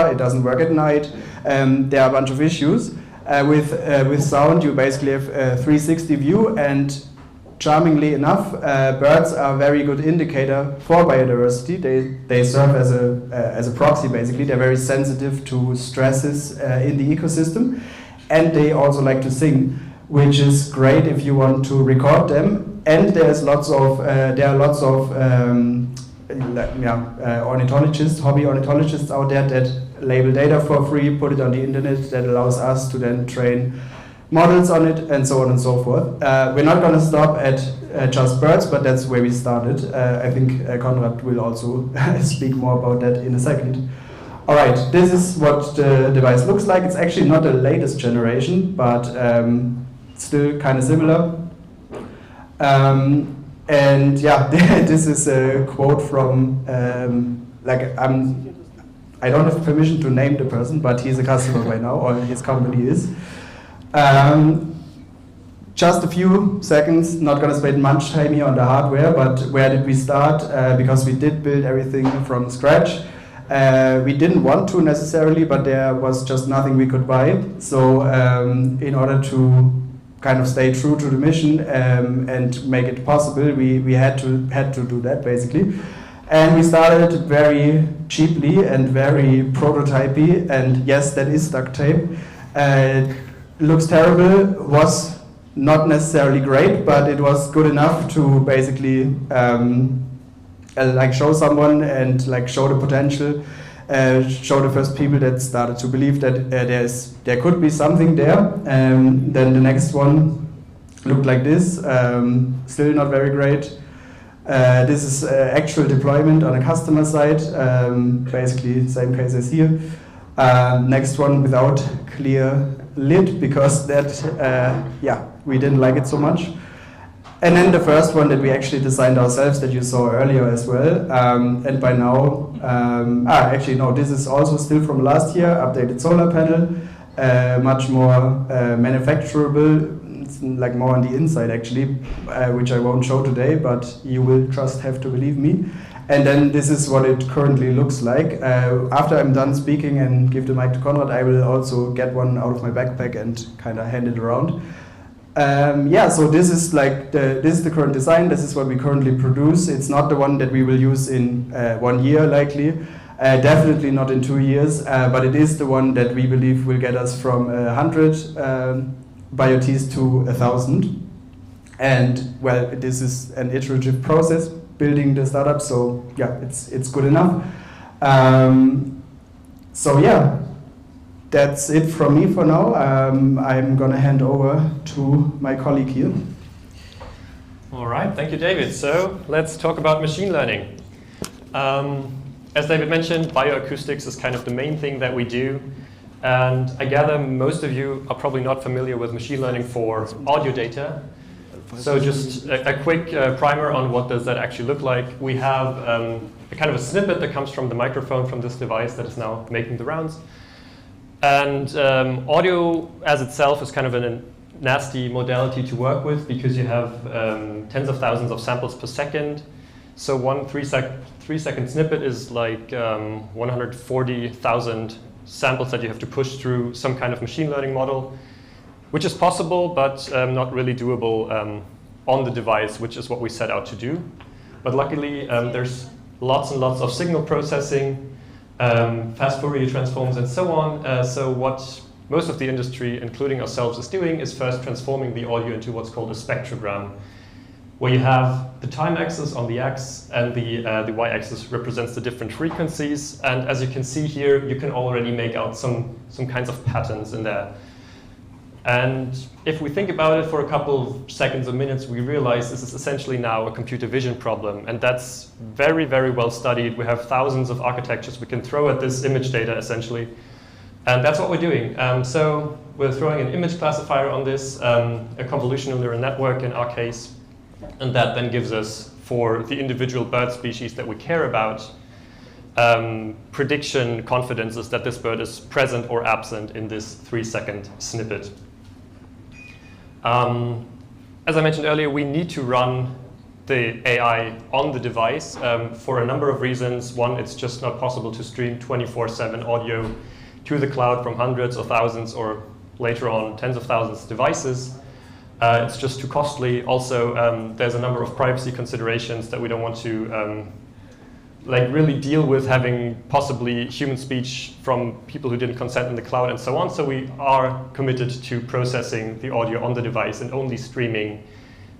camera, it doesn't work at night. There are a bunch of issues. With sound, you basically have a 360 view, and charmingly enough, birds are a very good indicator for biodiversity. They serve as a proxy, basically. They're very sensitive to stresses in the ecosystem, and they also like to sing, which is great if you want to record them. And there's lots of ornithologists, hobby ornithologists out there that label data for free, put it on the internet, that allows us to then train models on it, and so on and so forth. We're not going to stop at just birds, but that's where we started. I think Konrad will also speak more about that in a second. All right, this is what the device looks like. It's actually not the latest generation, but still kind of similar. And yeah, this is a quote from, I don't have permission to name the person, but he's a customer by now, or his company is. Just a few seconds, not going to spend much time here on the hardware, but where did we start? Because we did build everything from scratch. We didn't want to necessarily, but there was just nothing we could buy. So in order to kind of stay true to the mission and make it possible, we had to do that basically. And we started very cheaply and very prototypey, and yes, that is duct tape. Looks terrible, was not necessarily great, but it was good enough to basically like show someone and like show the potential, show the first people that started to believe that there could be something there. Then the next one looked like this, still not very great. This is actual deployment on a customer side, basically same case as here. Next one without clear lid, because that, we didn't like it so much. And then the first one that we actually designed ourselves that you saw earlier as well. And by now, actually no, this is also still from last year, updated solar panel, much more manufacturable. It's like more on the inside actually, which I won't show today, but you will just have to believe me. And then this is what it currently looks like. After I'm done speaking and give the mic to Konrad, I will also get one out of my backpack and kind of hand it around. So this is like this is the current design. This is what we currently produce. It's not the one that we will use in 1 year likely. Definitely not in 2 years, but it is the one that we believe will get us from 100 BioTs to 1,000. And well, this is an iterative process, building the startup, so yeah, it's good enough. So yeah, that's it from me for now. I'm gonna hand over to my colleague here. All right, thank you, David. So let's talk about machine learning. As David mentioned, bioacoustics is kind of the main thing that we do. And I gather most of you are probably not familiar with machine learning for audio data. So just a quick primer on what does that actually look like. We have a kind of a snippet that comes from the microphone from this device that is now making the rounds. And audio as itself is kind of a nasty modality to work with because you have tens of thousands of samples per second. So one 3-second snippet is like 140,000 samples that you have to push through some kind of machine learning model, which is possible, but not really doable on the device, which is what we set out to do. But luckily, there's lots and lots of signal processing, fast Fourier transforms, and so on. So what most of the industry, including ourselves, is doing is first transforming the audio into what's called a spectrogram, where you have the time axis on the x and the y-axis represents the different frequencies. And as you can see here, you can already make out some kinds of patterns in there. And if we think about it for a couple of seconds or minutes, we realize this is essentially now a computer vision problem. And that's very, very well studied. We have thousands of architectures we can throw at this image data, essentially. And that's what we're doing. So we're throwing an image classifier on this, a convolutional neural network in our case. And that then gives us, for the individual bird species that we care about, prediction confidences that this bird is present or absent in this 3-second snippet. As I mentioned earlier, we need to run the AI on the device for a number of reasons. One, it's just not possible to stream 24/7 audio to the cloud from hundreds of thousands or later on tens of thousands of devices. It's just too costly. Also, there's a number of privacy considerations that we don't want to like really deal with having possibly human speech from people who didn't consent in the cloud and so on. So we are committed to processing the audio on the device and only streaming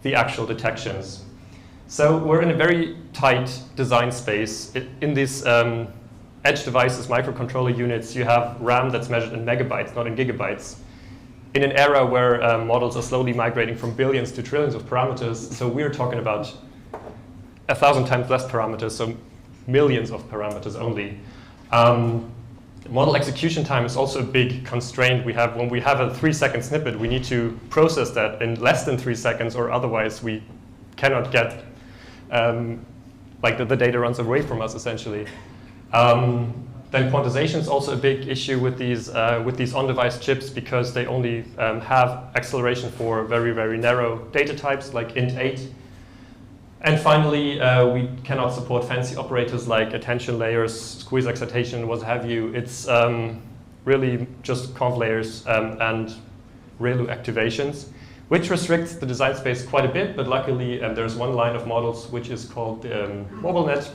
the actual detections. So we're in a very tight design space. In these edge devices, microcontroller units, you have RAM that's measured in megabytes, not in gigabytes. In an era where models are slowly migrating from billions to trillions of parameters, so we're talking about 1,000 times less parameters, so millions of parameters only. Model execution time is also a big constraint we have. When we have a 3-second snippet, we need to process that in less than 3 seconds, or otherwise we cannot get, like the data runs away from us, essentially. Then quantization is also a big issue with these on-device chips, because they only have acceleration for very, very narrow data types, like int8. And finally, we cannot support fancy operators like attention layers, squeeze excitation, what have you. It's really just conv layers and ReLU activations, which restricts the design space quite a bit. But luckily, there's one line of models which is called MobileNet,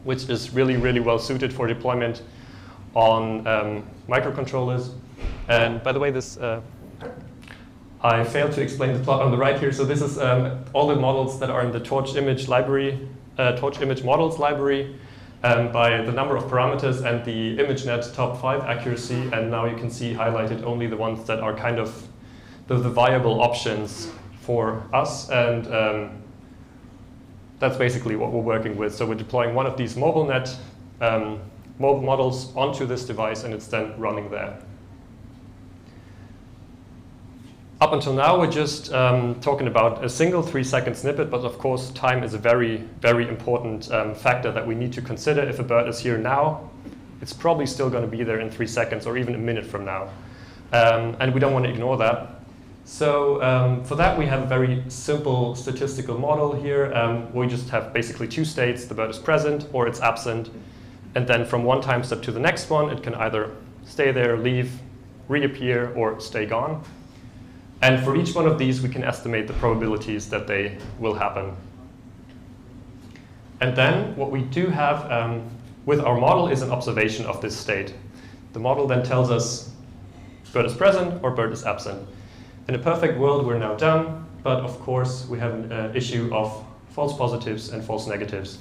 which is really, really well suited for deployment on microcontrollers. And by the way, this I failed to explain the plot on the right here. So this is all the models that are in the torch image library, torch image models library, by the number of parameters and the ImageNet top 5 accuracy. And now you can see highlighted only the ones that are kind of the viable options for us. And that's basically what we're working with. So we're deploying one of these MobileNet mobile models onto this device, and it's then running there. Up until now, we're just talking about a single 3-second snippet, but of course, time is a very, very important factor that we need to consider. If a bird is here now, it's probably still going to be there in 3 seconds or even a minute from now. And we don't want to ignore that. So for that, we have a very simple statistical model here. We just have basically 2 states. The bird is present or it's absent. And then from one time step to the next one, it can either stay there, leave, reappear, or stay gone. And for each one of these, we can estimate the probabilities that they will happen. And then what we do have with our model is an observation of this state. The model then tells us bird is present or bird is absent. In a perfect world, we're now done. But of course, we have an issue of false positives and false negatives.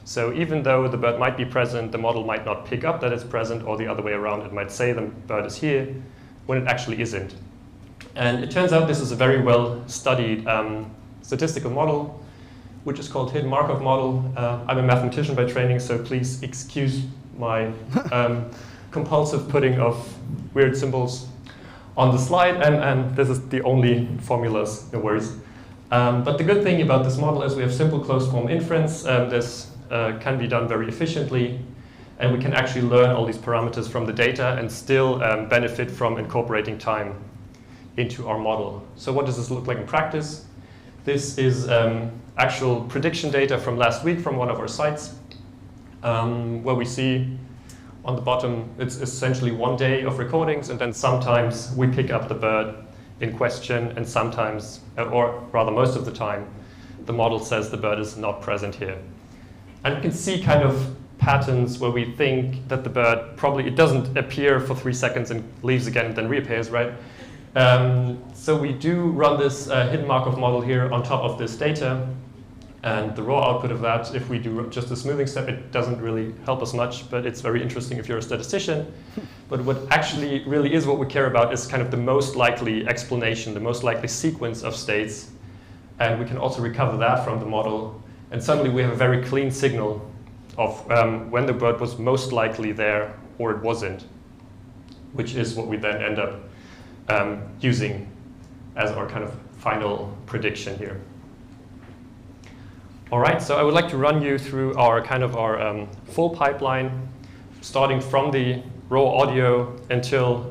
So even though the bird might be present, the model might not pick up that it's present, or the other way around. It might say the bird is here when it actually isn't. And it turns out this is a very well-studied statistical model, which is called hidden Markov model. I'm a mathematician by training, so please excuse my compulsive putting of weird symbols on the slide. And this is the only formulas, no worries. But the good thing about this model is we have simple closed-form inference. This can be done very efficiently. And we can actually learn all these parameters from the data and still benefit from incorporating time into our model. So what does this look like in practice? This is actual prediction data from last week from one of our sites, where we see on the bottom, it's essentially 1 day of recordings, and then sometimes we pick up the bird in question, and sometimes, or rather most of the time, the model says the bird is not present here. And you can see kind of patterns where we think that the bird probably, it doesn't appear for 3 seconds and leaves again and then reappears, right? So we do run this hidden Markov model here on top of this data, and the raw output of that, if we do just a smoothing step, it doesn't really help us much, but it's very interesting if you're a statistician. But what actually really is what we care about is kind of the most likely explanation, the most likely sequence of states, and we can also recover that from the model, and suddenly we have a very clean signal of when the bird was most likely there or it wasn't, which is what we then end up using as our kind of final prediction here. All right, so I would like to run you through our kind of our full pipeline, starting from the raw audio until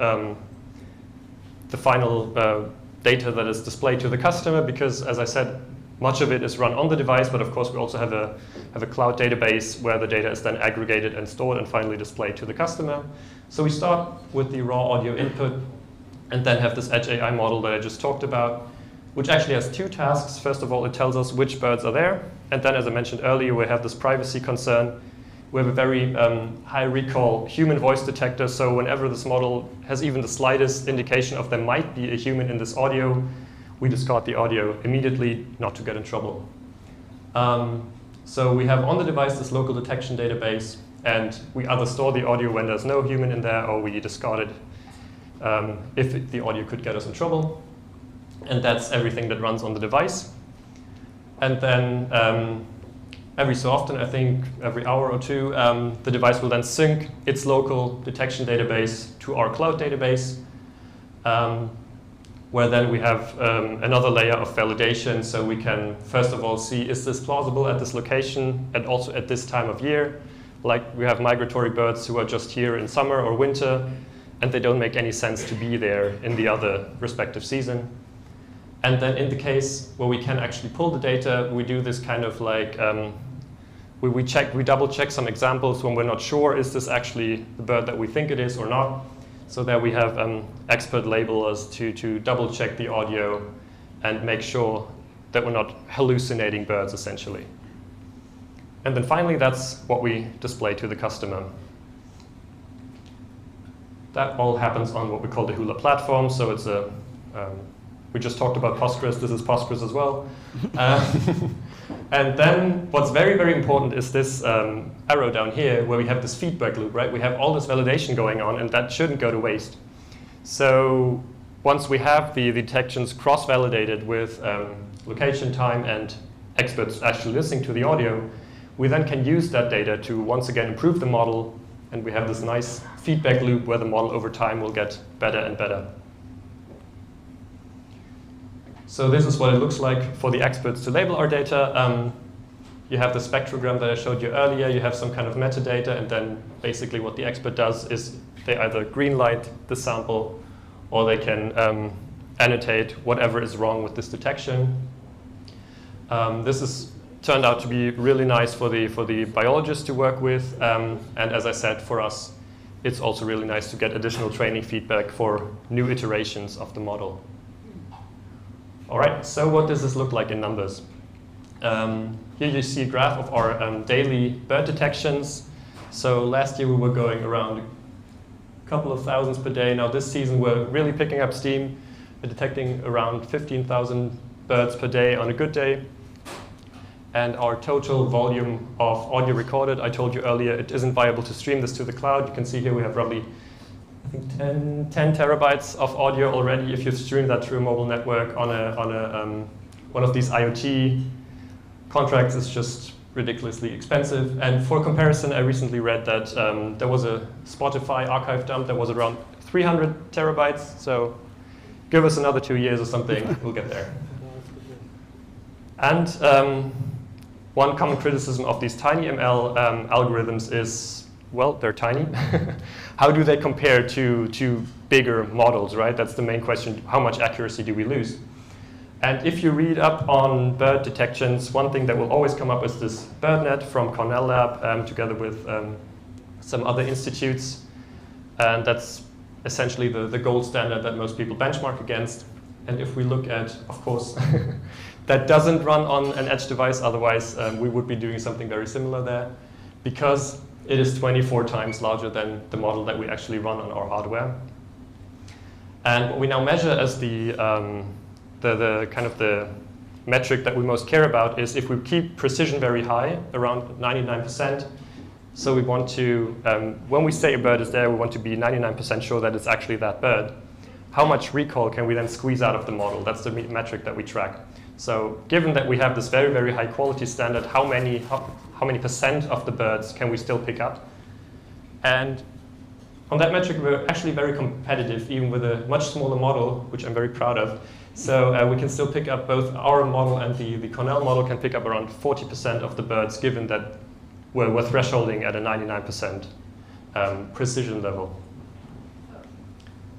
the final data that is displayed to the customer, because as I said, Much of it is run on the device, but of course we also have a cloud database where the data is then aggregated and stored and finally displayed to the customer. So we start with the raw audio input and then have this Edge AI model that I just talked about, which actually has two tasks. First of all, it tells us which birds are there. And then, as I mentioned earlier, we have this privacy concern. We have a very high recall human voice detector. So whenever this model has even the slightest indication of there might be a human in this audio, we discard the audio immediately, not to get in trouble. So we have on the device this local detection database, and we either store the audio when there's no human in there, or we discard it if the audio could get us in trouble. And that's everything that runs on the device. And then every so often, I think every hour or two, the device will then sync its local detection database to our cloud database, where then we have another layer of validation. So we can, first of all, see, is this plausible at this location and also at this time of year? Like we have migratory birds who are just here in summer or winter, and they don't make any sense to be there in the other respective season. And then in the case where we can actually pull the data, we do this kind of like, we double check some examples when we're not sure, is this actually the bird that we think it is or not? So there we have expert labelers to double check the audio and make sure that we're not hallucinating birds, essentially. And then finally, that's what we display to the customer. That all happens on what we call the Hula platform. So it's a, we just talked about Postgres. This is Postgres as well. And then what's very, very important is this arrow down here where we have this feedback loop, right? We have all this validation going on, and that shouldn't go to waste. So once we have the detections cross-validated with location, time, and experts actually listening to the audio, we then can use that data to once again improve the model, and we have this nice feedback loop where the model over time will get better and better. So this is what it looks like for the experts to label our data. You have the spectrogram that I showed you earlier. You have some kind of metadata, and then basically what the expert does is they either green light the sample or they can annotate whatever is wrong with this detection. This is turned out to be really nice for the biologists to work with, and as I said, for us, it's also really nice to get additional training feedback for new iterations of the model. All right, so what does this look like in numbers? Here you see a graph of our daily bird detections. So last year we were going around a couple of thousands per day. Now this season we're really picking up steam. We're detecting around 15,000 birds per day on a good day. And our total volume of audio recorded, I told you earlier, it isn't viable to stream this to the cloud. You can see here we have roughly, I think 10 terabytes of audio already if you stream that through a mobile network on one of these IoT contracts. Is just ridiculously expensive. And for comparison, I recently read that there was a Spotify archive dump that was around 300 terabytes. So give us another 2 years or something, we'll get there. And one common criticism of these TinyML algorithms is, well, they're tiny. How do they compare to bigger models, right? That's the main question. How much accuracy do we lose? And if you read up on bird detections, one thing that will always come up is this BirdNet from Cornell Lab, together with some other institutes. And that's essentially the gold standard that most people benchmark against. And if we look at, of course, that doesn't run on an edge device, otherwise we would be doing something very similar there, because it is 24 times larger than the model that we actually run on our hardware. And what we now measure as the kind of the metric that we most care about is if we keep precision very high, around 99%. So we want to, when we say a bird is there, we want to be 99% sure that it's actually that bird. How much recall can we then squeeze out of the model? That's the metric that we track. So given that we have this very, very high quality standard, how many percent of the birds can we still pick up? And on that metric, we're actually very competitive, even with a much smaller model, which I'm very proud of. So we can still pick up both our model and the Cornell model can pick up around 40% of the birds, given that we're thresholding at a 99% precision level.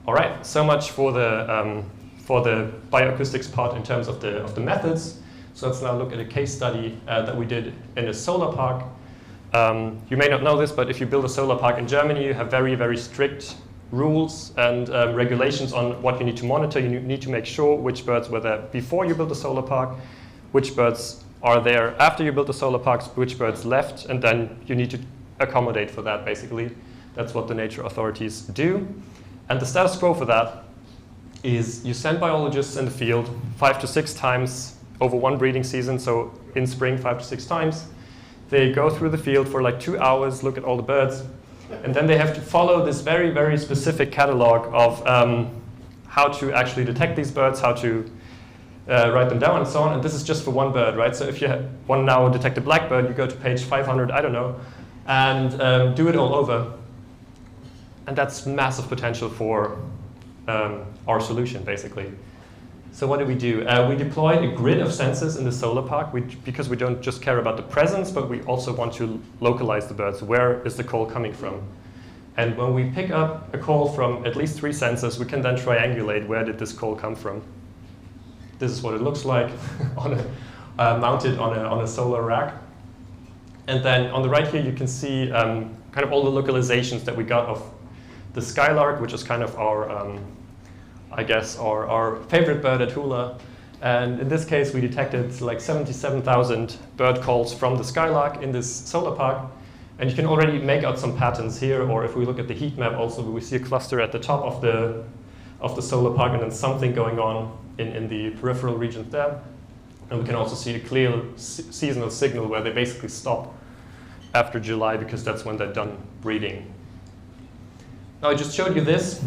All right, so much for the bioacoustics part in terms of the methods. So let's now look at a case study that we did in a solar park. You may not know this, but if you build a solar park in Germany, you have very, very strict rules and regulations on what you need to monitor. You need to make sure which birds were there before you built the solar park, which birds are there after you built the solar parks, which birds left, and then you need to accommodate for that, basically. That's what the nature authorities do. And the status quo for that is you send biologists in the field 5 to 6 times over one breeding season, so in spring 5 to 6 times. They go through the field for like 2 hours, look at all the birds, and then they have to follow this very, very specific catalog of how to actually detect these birds, how to write them down and so on. And this is just for one bird, right? So if you want to now detect a blackbird, you go to page 500, I don't know, and do it all over. And that's massive potential for our solution, basically. So what do? We deployed a grid of sensors in the solar park because we don't just care about the presence, but we also want to localize the birds. Where is the call coming from? And when we pick up a call from at least 3 sensors, we can then triangulate where did this call come from. This is what it looks like mounted on a solar rack. And then on the right here, you can see kind of all the localizations that we got of the skylark, which is kind of our I guess, our favorite bird at Hula. And in this case, we detected like 77,000 bird calls from the skylark in this solar park. And you can already make out some patterns here, or if we look at the heat map also, we see a cluster at the top of the solar park and then something going on in the peripheral regions there. And we can also see a clear seasonal signal where they basically stop after July because that's when they're done breeding. Now I just showed you this.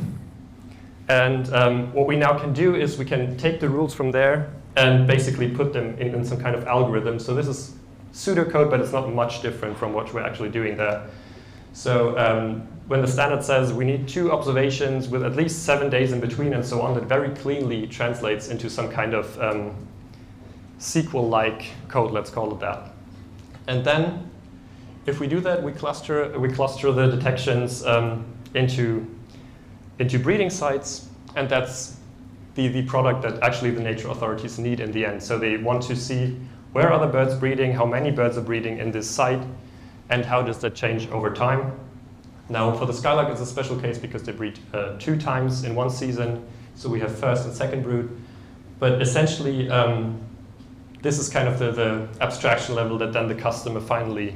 And what we now can do is we can take the rules from there and basically put them in some kind of algorithm. So this is pseudocode, but it's not much different from what we're actually doing there. So when the standard says we need 2 observations with at least 7 days in between and so on, that very cleanly translates into some kind of SQL-like code, let's call it that. And then if we do that, we cluster the detections into breeding sites, and that's the product that actually the nature authorities need in the end. So they want to see where are the birds breeding, how many birds are breeding in this site, and how does that change over time. Now for the skylark, it's a special case because they breed 2 times in one season, so we have first and second brood. But essentially, this is kind of the abstraction level that then the customer finally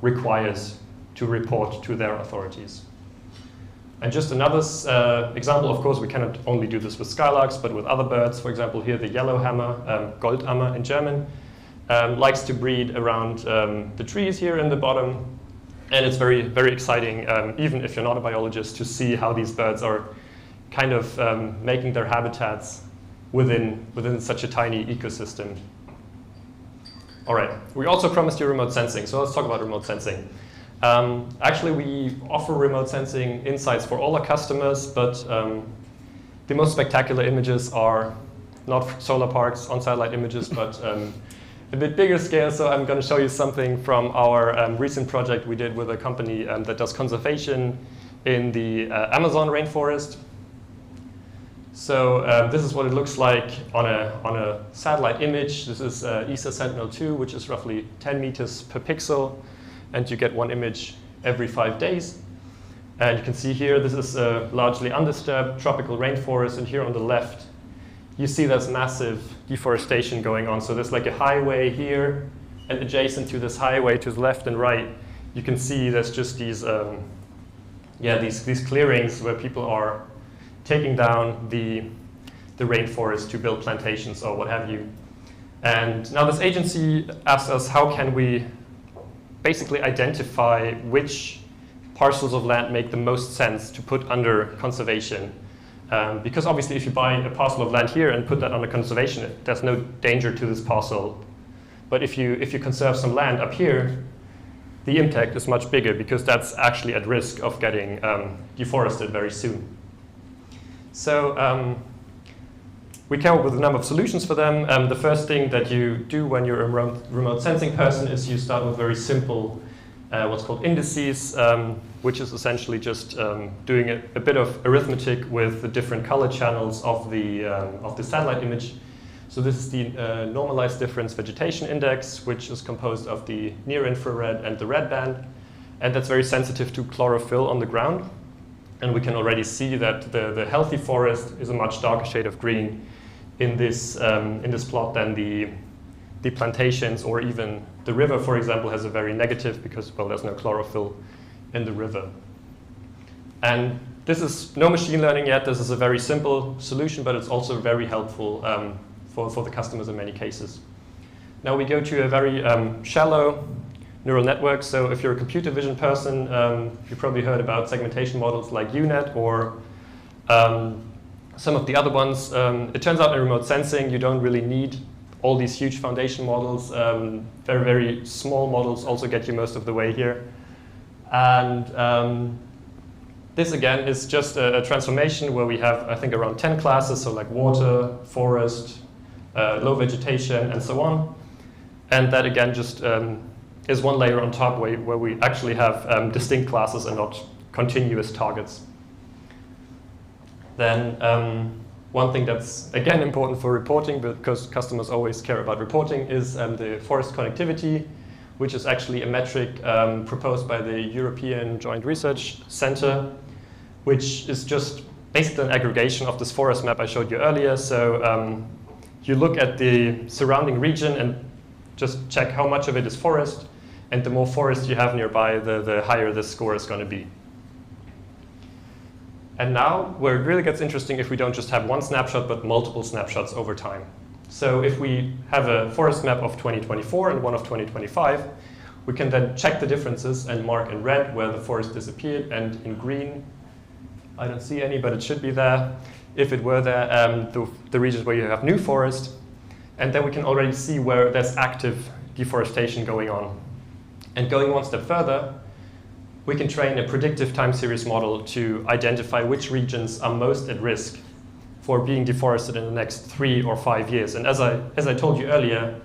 requires to report to their authorities. And just another example, of course, we cannot only do this with skylarks, but with other birds. For example, here the yellowhammer, Goldammer in German, likes to breed around the trees here in the bottom. And it's very, very exciting, even if you're not a biologist, to see how these birds are kind of making their habitats within such a tiny ecosystem. All right, we also promised you remote sensing, so let's talk about remote sensing. Actually, we offer remote sensing insights for all our customers, but the most spectacular images are not solar parks, on-satellite images, but a bit bigger scale. So I'm going to show you something from our recent project we did with a company that does conservation in the Amazon rainforest. So this is what it looks like on a satellite image. This is ESA Sentinel-2, which is roughly 10 meters per pixel. And you get 1 image every 5 days. And you can see here, this is a largely undisturbed tropical rainforest. And here on the left, you see there's massive deforestation going on. So there's like a highway here, and adjacent to this highway to the left and right, you can see there's just these, these clearings where people are taking down the rainforest to build plantations or what have you. And now this agency asked us, how can we basically identify which parcels of land make the most sense to put under conservation. Because obviously if you buy a parcel of land here and put that under conservation, there's no danger to this parcel. But if you conserve some land up here, the impact is much bigger because that's actually at risk of getting deforested very soon. So we came up with a number of solutions for them. The first thing that you do when you're a remote sensing person is you start with very simple, what's called indices, which is essentially just doing a bit of arithmetic with the different color channels of the satellite image. So this is the normalized difference vegetation index, which is composed of the near infrared and the red band. And that's very sensitive to chlorophyll on the ground. And we can already see that the healthy forest is a much darker shade of green in this plot than the plantations, or even the river, for example, has a very negative because, well, there's no chlorophyll in the river. And this is no machine learning yet. This is a very simple solution, but it's also very helpful for the customers in many cases. Now we go to a very shallow neural network. So if you're a computer vision person, you probably heard about segmentation models like UNet or some of the other ones. It turns out in remote sensing, you don't really need all these huge foundation models. Very, very small models also get you most of the way here. And this, again, is just a transformation where we have, I think, around 10 classes, so like water, forest, low vegetation, and so on. And that, again, just is one layer on top where we actually have distinct classes and not continuous targets. Then one thing that's, again, important for reporting, because customers always care about reporting, is the forest connectivity, which is actually a metric proposed by the European Joint Research Center, which is just basically an aggregation of this forest map I showed you earlier. So you look at the surrounding region and just check how much of it is forest, and the more forest you have nearby, the higher the score is going to be. And now, where it really gets interesting, if we don't just have one snapshot, but multiple snapshots over time. So if we have a forest map of 2024 and one of 2025, we can then check the differences and mark in red where the forest disappeared, and in green, I don't see any, but it should be there. If it were there, the regions where you have new forest, and then we can already see where there's active deforestation going on. And going one step further, we can train a predictive time series model to identify which regions are most at risk for being deforested in the next 3 or 5 years. And as I told you earlier,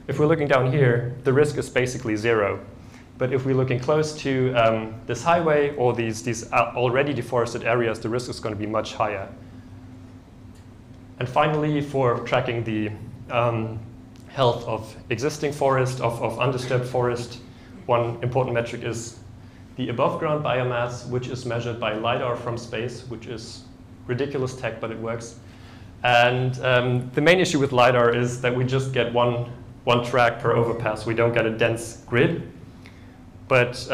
if we're looking down here, the risk is basically 0. But if we're looking close to this highway or these already deforested areas, the risk is going to be much higher. And finally, for tracking the health of existing forest, of undisturbed forest, one important metric is the above ground biomass, which is measured by LiDAR from space, which is ridiculous tech, but it works. And the main issue with LiDAR is that we just get one track per overpass. We don't get a dense grid. But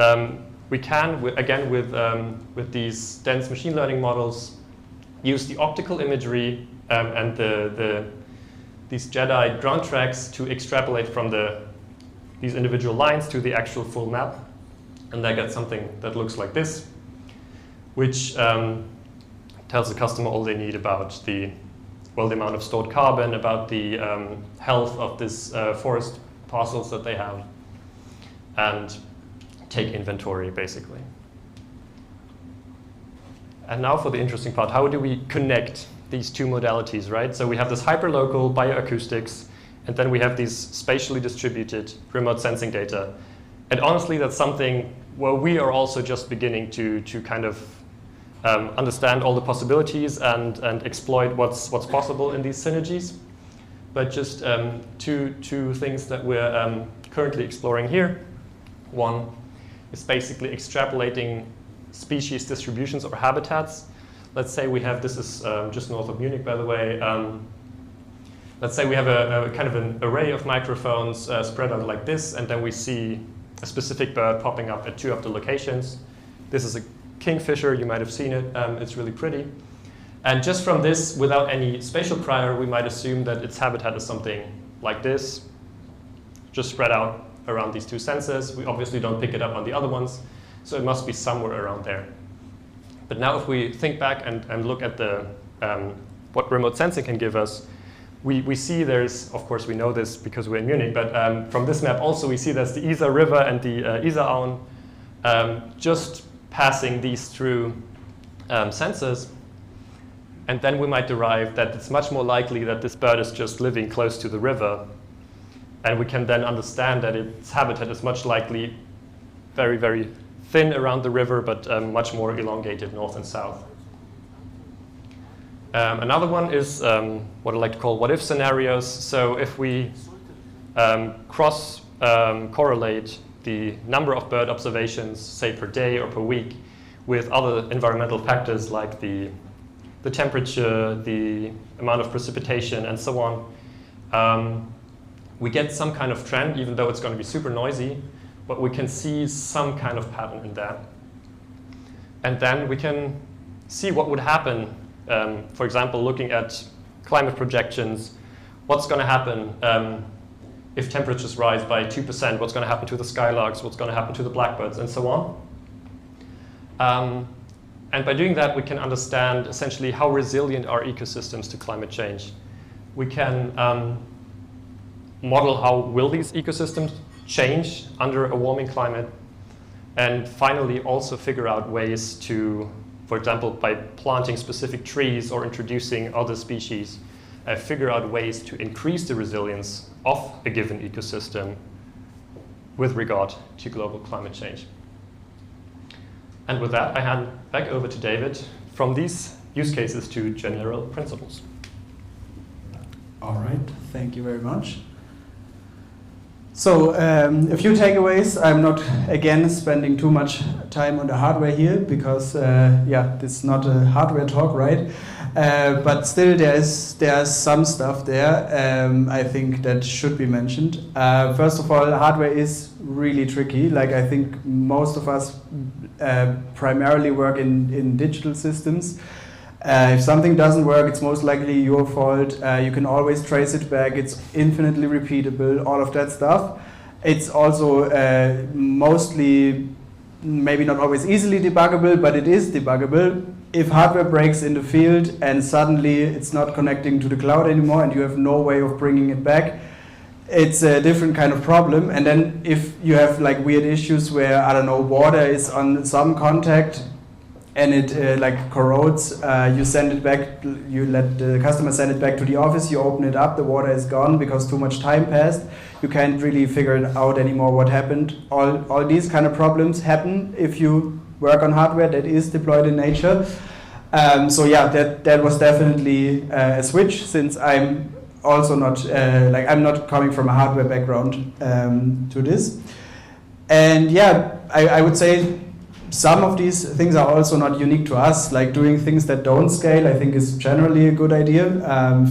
we can, again, with these dense machine learning models, use the optical imagery and these Jedi ground tracks to extrapolate from these individual lines to the actual full map. And they get something that looks like this, which tells the customer all they need about the amount of stored carbon, about the health of this forest parcels that they have, and take inventory, basically. And now for the interesting part, how do we connect these two modalities, right? So we have this hyperlocal bioacoustics, and then we have these spatially distributed remote sensing data. And honestly, that's something where we are also just beginning to kind of understand all the possibilities and exploit what's possible in these synergies. But just two things that we're currently exploring here. One is basically extrapolating species distributions or habitats. Let's say we have, this is just north of Munich, by the way. Let's say we have a kind of an array of microphones spread out like this, and then we see a specific bird popping up at 2 of the locations. This is a kingfisher, you might have seen it, it's really pretty. And just from this, without any spatial prior, we might assume that its habitat is something like this, just spread out around these 2 sensors. We obviously don't pick it up on the other ones, so it must be somewhere around there. But now if we think back and look at what remote sensing can give us, we see there's, of course we know this because we're in Munich, but from this map also we see there's the Isar River and the Isarauen just passing these through sensors. And then we might derive that it's much more likely that this bird is just living close to the river. And we can then understand that its habitat is much likely very, very thin around the river, but much more elongated north and south. Another one is what I like to call what-if scenarios. So if we cross-correlate the number of bird observations, say per day or per week, with other environmental factors like the temperature, the amount of precipitation, and so on, we get some kind of trend, even though it's going to be super noisy, but we can see some kind of pattern in that. And then we can see what would happen. For example, looking at climate projections, what's going to happen if temperatures rise by 2%, what's going to happen to the skylarks, what's going to happen to the blackbirds, and so on. And by doing that, we can understand essentially how resilient are ecosystems to climate change. We can model how will these ecosystems change under a warming climate, and finally also figure out ways to, for example, by planting specific trees or introducing other species, figure out ways to increase the resilience of a given ecosystem with regard to global climate change. And with that, I hand back over to David from these use cases to general principles. All right, thank you very much. So a few takeaways. I'm not, again, spending too much time on the hardware here because, yeah, this is not a hardware talk, right? But still, there's some stuff there I think that should be mentioned. First of all, hardware is really tricky. Like, I think most of us primarily work in digital systems. If something doesn't work, it's most likely your fault. You can always trace it back. It's infinitely repeatable, all of that stuff. It's also mostly, maybe not always easily debuggable, but it is debuggable. If hardware breaks in the field and suddenly it's not connecting to the cloud anymore and you have no way of bringing it back, it's a different kind of problem. And then if you have like weird issues where, I don't know, water is on some contact and it like corrodes, you send it back, you let the customer send it back to the office, you open it up, the water is gone because too much time passed. You can't really figure it out anymore what happened. All these kind of problems happen if you work on hardware that is deployed in nature. So yeah, that was definitely a switch, since I'm also not, I'm not coming from a hardware background to this. And yeah, I would say some of these things are also not unique to us, like doing things that don't scale, I think is generally a good idea.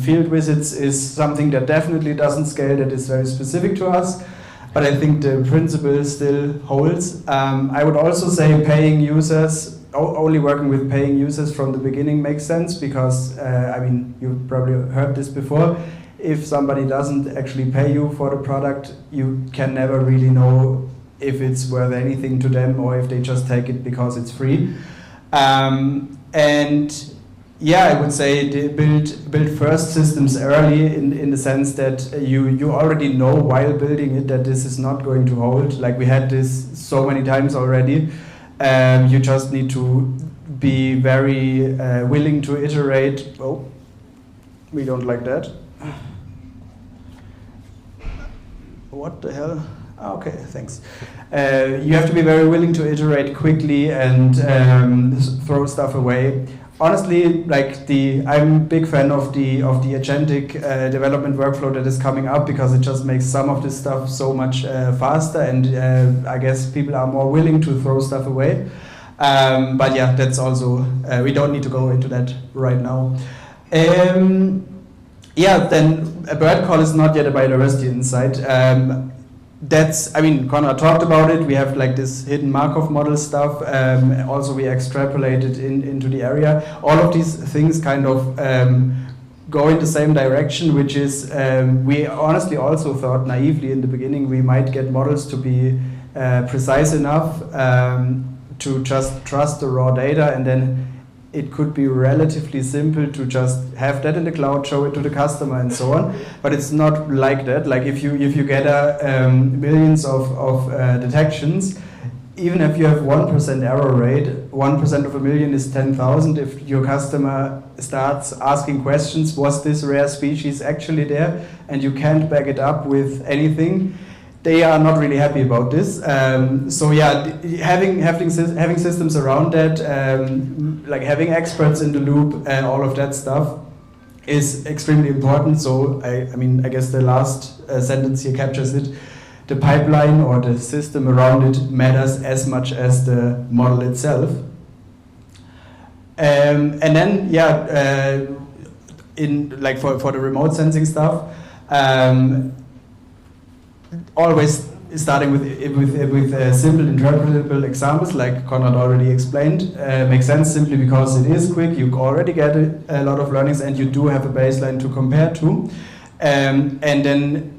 Field visits is something that definitely doesn't scale, that is very specific to us, but I think the principle still holds. I would also say paying users, only working with paying users from the beginning makes sense, because, I mean, you've probably heard this before. If somebody doesn't actually pay you for the product, you can never really know if it's worth anything to them or if they just take it because it's free. And yeah, I would say build first systems early in the sense that you already know while building it that this is not going to hold. Like, we had this so many times already. You just need to be very willing to iterate. Oh, we don't like that. What the hell? Okay, thanks. You have to be very willing to iterate quickly and throw stuff away. Honestly, like I'm a big fan of the agentic development workflow that is coming up, because it just makes some of this stuff so much faster, and I guess people are more willing to throw stuff away. But yeah, that's also, we don't need to go into that right now. Yeah, then a bird call is not yet a biodiversity insight. I mean, Conrad talked about it. We have like this hidden Markov model stuff. Also, we extrapolate it into the area. All of these things kind of go in the same direction, which is, we honestly also thought naively in the beginning we might get models to be precise enough to just trust the raw data, and then it could be relatively simple to just have that in the cloud, show it to the customer, and so on. But it's not like that. Like, if you get millions of detections, even if you have 1% error rate, 1% of a million is 10,000. If your customer starts asking questions, was this rare species actually there, and you can't back it up with anything, they are not really happy about this. So yeah, having systems around that, like having experts in the loop and all of that stuff is extremely important. So I mean, I guess the last sentence here captures it. The pipeline or the system around it matters as much as the model itself. And then, yeah, in like for the remote sensing stuff, always starting with simple interpretable examples, like Conrad already explained, makes sense simply because it is quick. You already get a lot of learnings, and you do have a baseline to compare to, and then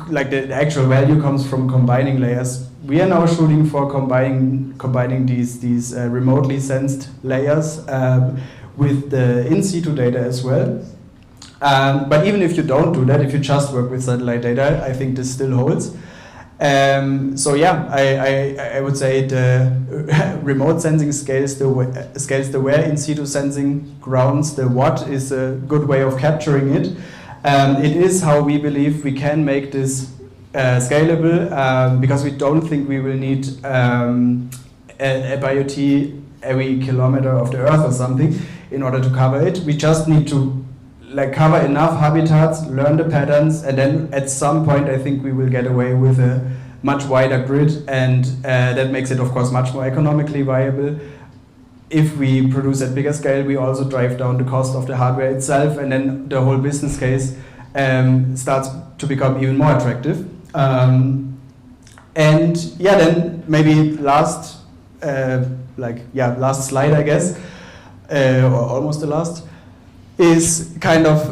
like the actual value comes from combining layers. We are now shooting for combining these remotely sensed layers with the in situ data as well. But even if you don't do that, if you just work with satellite data, I think this still holds. So yeah, I would say the remote sensing scales the where, in situ sensing grounds the what is a good way of capturing it. It is how we believe we can make this scalable, because we don't think we will need a BioT every kilometer of the Earth or something in order to cover it. We just need to like cover enough habitats, learn the patterns, and then at some point I think we will get away with a much wider grid, and that makes it of course much more economically viable. If we produce at bigger scale, we also drive down the cost of the hardware itself, and then the whole business case starts to become even more attractive. And yeah, then maybe last slide, I guess, or almost the last, is kind of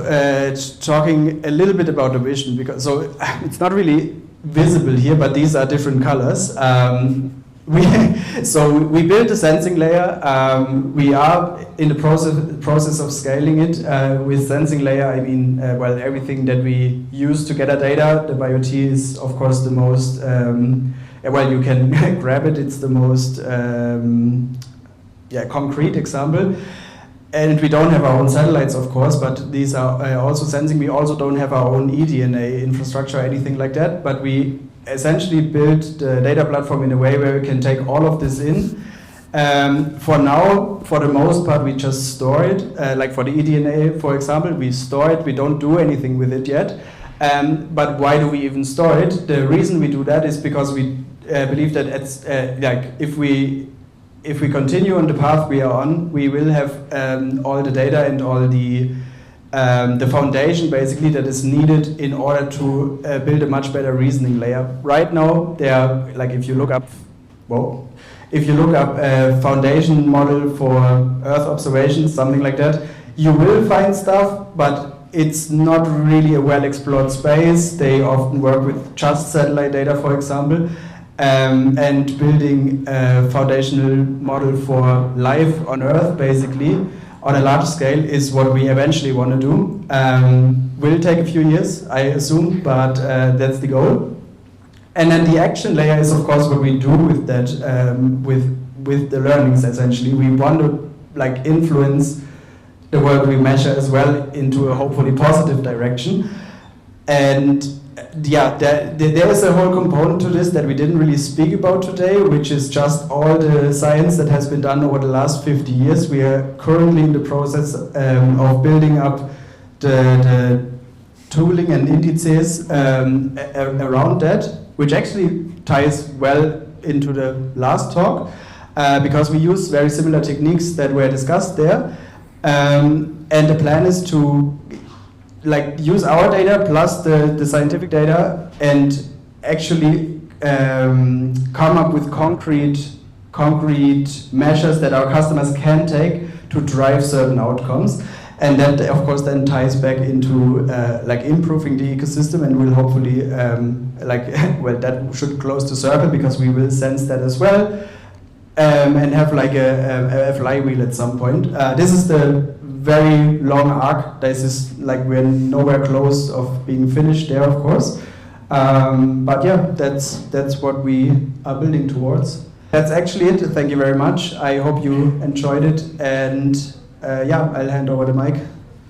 talking a little bit about the vision, because so it's not really visible here, but these are different colors. So we built a sensing layer. We are in the process of scaling it. With sensing layer, I mean, well, everything that we use to gather data. The BioT is, of course, the most, well, you can grab it. It's the most concrete example. And we don't have our own satellites, of course, but these are also sensing. We also don't have our own eDNA infrastructure or anything like that, but we essentially built the data platform in a way where we can take all of this in. For now, for the most part, we just store it. Like for the eDNA, for example, we store it. We don't do anything with it yet. But why do we even store it? The reason we do that is because we believe that it's, if we continue on the path we are on, we will have all the data and all the foundation basically that is needed in order to build a much better reasoning layer. Right now, there are, like if you look up a foundation model for Earth observations, something like that, you will find stuff, but it's not really a well-explored space. They often work with just satellite data, for example. And building a foundational model for life on Earth, basically, on a large scale, is what we eventually want to do. Will take a few years, I assume, but that's the goal. And then the action layer is, of course, what we do with that, with the learnings. Essentially, we want to like influence the world we measure as well into a hopefully positive direction. And yeah, there is a whole component to this that we didn't really speak about today, which is just all the science that has been done over the last 50 years. We are currently in the process of building up the tooling and indices around that, which actually ties well into the last talk, because we use very similar techniques that were discussed there. And the plan is to like use our data plus the scientific data and actually come up with concrete measures that our customers can take to drive certain outcomes. And that, of course, then ties back into like improving the ecosystem, and will hopefully well, that should close the circle, because we will sense that as well, and have like a flywheel at some point. This is the very long arc. This is like we're nowhere close of being finished there, of course. But yeah, that's what we are building towards. That's actually it. Thank you very much. I hope you enjoyed it, and yeah, I'll hand over the mic.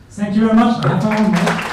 Thank you very much.